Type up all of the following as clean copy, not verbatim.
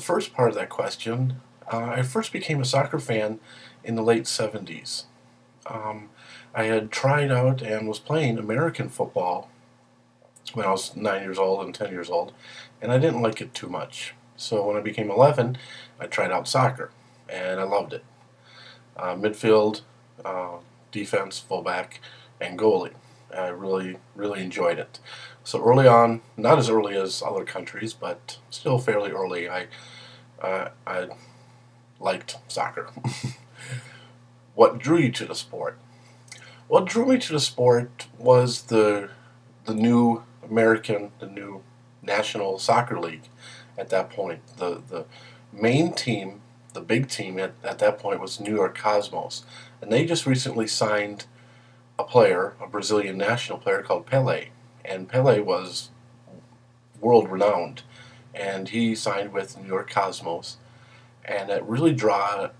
first part of that question, I first became a soccer fan in the late 70s. Um, I had tried out and was playing American football when I was 9 years old and 10 years old, and I didn't like it too much. So when I became 11, I tried out soccer, and I loved it. Midfield, uh, defense, fullback, and goalie. I really enjoyed it. So early on, not as early as other countries, but still fairly early, I liked soccer. What drew you to the sport? What drew me to the sport was the new the new National Soccer League at that point. The main team, the big team at that point was New York Cosmos. And they just recently signed a player, a Brazilian national player called Pele. And Pele was world renowned. And he signed with New York Cosmos. And it really drawn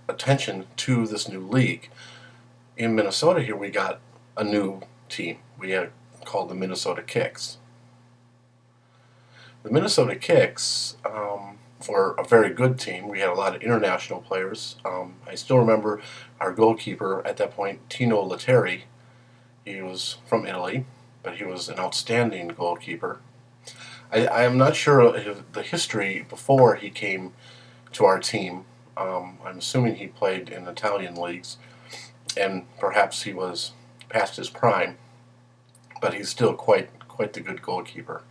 attention to this new league. In Minnesota here we got a new team. We had called the Minnesota Kicks. The Minnesota Kicks were a very good team. We had a lot of international players. I still remember our goalkeeper at that point, Tino Letteri. He was from Italy, but he was an outstanding goalkeeper. I am not sure of the history before he came to our team. I'm assuming he played in Italian leagues, and perhaps he was past his prime, but he's still quite the good goalkeeper.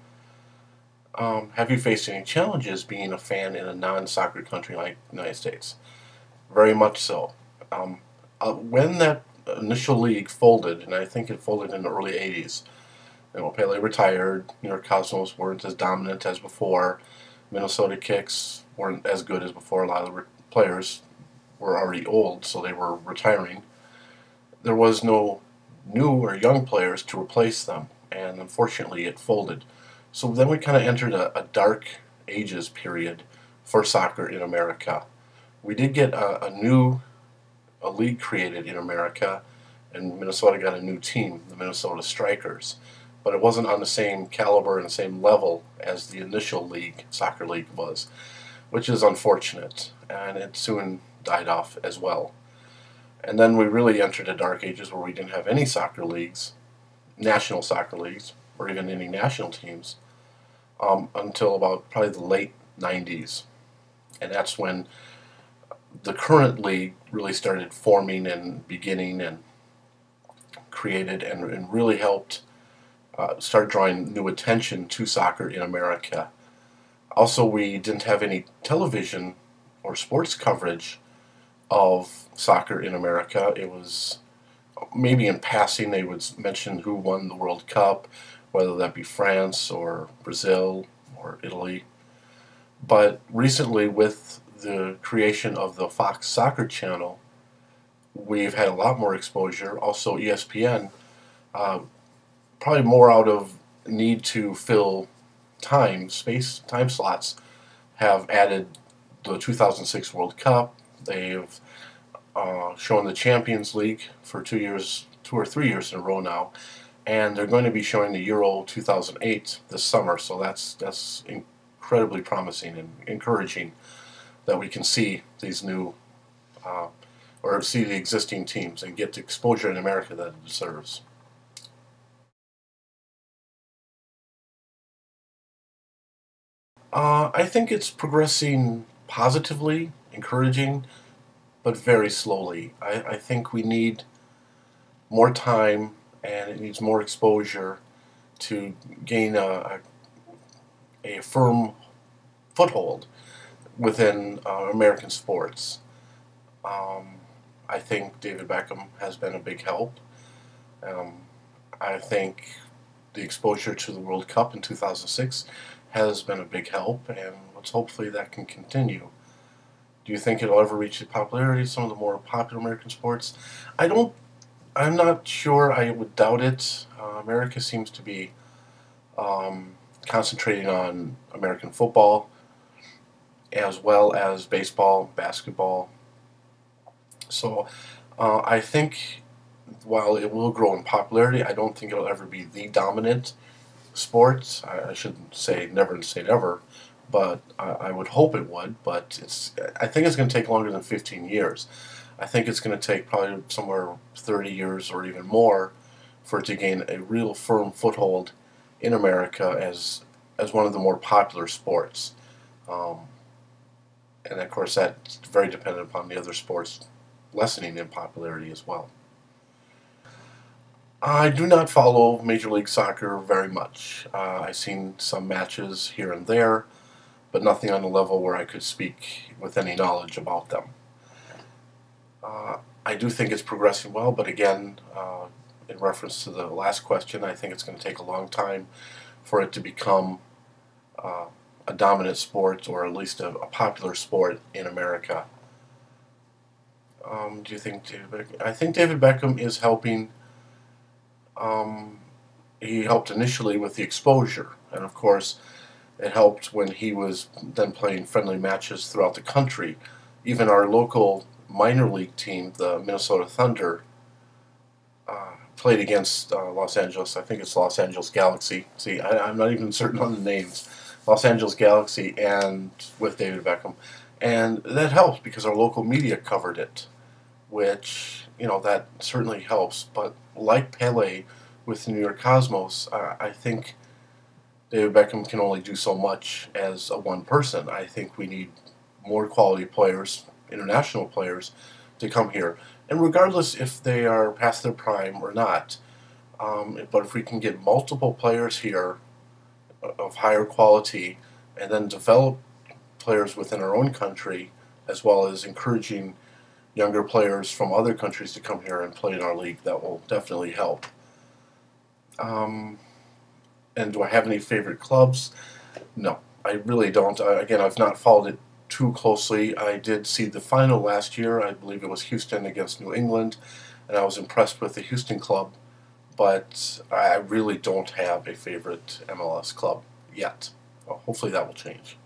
Have you faced any challenges being a fan in a non-soccer country like the United States? Very much so. When that initial league folded, and I think it folded in the early 80s, Pele retired, New York Cosmos weren't as dominant as before, Minnesota Kicks weren't as good as before, a lot of the players were already old, so they were retiring. There was no new or young players to replace them, and unfortunately it folded. So then we kind of entered a dark ages period for soccer in America. We did get a league created in America, and Minnesota got a new team, the Minnesota Strikers. But it wasn't on the same caliber and same level as the initial league, soccer league was, which is unfortunate, and it soon died off as well. And then we really entered the dark ages where we didn't have any soccer leagues, national soccer leagues, or even any national teams, until about probably the late 90s. And that's when the current league really started forming and beginning and created and really helped start drawing new attention to soccer in America. Also, we didn't have any television or sports coverage of soccer in America. It was maybe in passing they would mention who won the World Cup, whether that be France or Brazil or Italy. But recently, with the creation of the Fox Soccer Channel, we've had a lot more exposure. Also, ESPN, probably more out of need to fill time slots, have added the 2006 World Cup. They've shown the Champions League for 2 or 3 years in a row now, and they're going to be showing the Euro 2008 this summer. So that's incredibly promising and encouraging that we can see these new or see the existing teams and get the exposure in America that it deserves. I think it's progressing positively, encouraging, but very slowly. I think we need more time and it needs more exposure to gain a firm foothold within American sports. I think David Beckham has been a big help. Um, I think the exposure to the World Cup in 2006 has been a big help, and let's hopefully that can continue. Do you think it'll ever reach the popularity of some of the more popular American sports? I don't. I'm not sure. I would doubt it. America seems to be concentrating on American football as well as baseball, basketball. So I think while it will grow in popularity, I don't think it'll ever be the dominant sport. I should say never say never, but I would hope it would. But I think it's going to take longer than 15 years. I think it's going to take probably somewhere 30 years or even more for it to gain a real firm foothold in America as one of the more popular sports. Um, and of course, that's very dependent upon the other sports lessening in popularity as well. I do not follow Major League Soccer very much. I've seen some matches here and there, but nothing on the level where I could speak with any knowledge about them. I do think it's progressing well, but again, in reference to the last question, I think it's going to take a long time for it to become uh, a dominant sport, or at least a popular sport in America. Do you think I think David Beckham is helping. Um, he helped initially with the exposure, and of course, it helped when he was then playing friendly matches throughout the country. Even our local minor league team, the Minnesota Thunder, played against Los Angeles. I think it's Los Angeles Galaxy. See, I'm not even certain on the names. Los Angeles Galaxy, and with David Beckham, and that helps because our local media covered it, which that certainly helps. But like Pele with the New York Cosmos, I think David Beckham can only do so much as a one person. I think we need more quality players, international players, to come here. And regardless if they are past their prime or not, but if we can get multiple players here of higher quality and then develop players within our own country, as well as encouraging younger players from other countries to come here and play in our league, that will definitely help. Um, and do I have any favorite clubs? No, I really don't. Again, I've not followed it too closely. I did see the final last year. I believe it was Houston against New England, and I was impressed with the Houston club, but I really don't have a favorite MLS club yet. Well, hopefully that will change.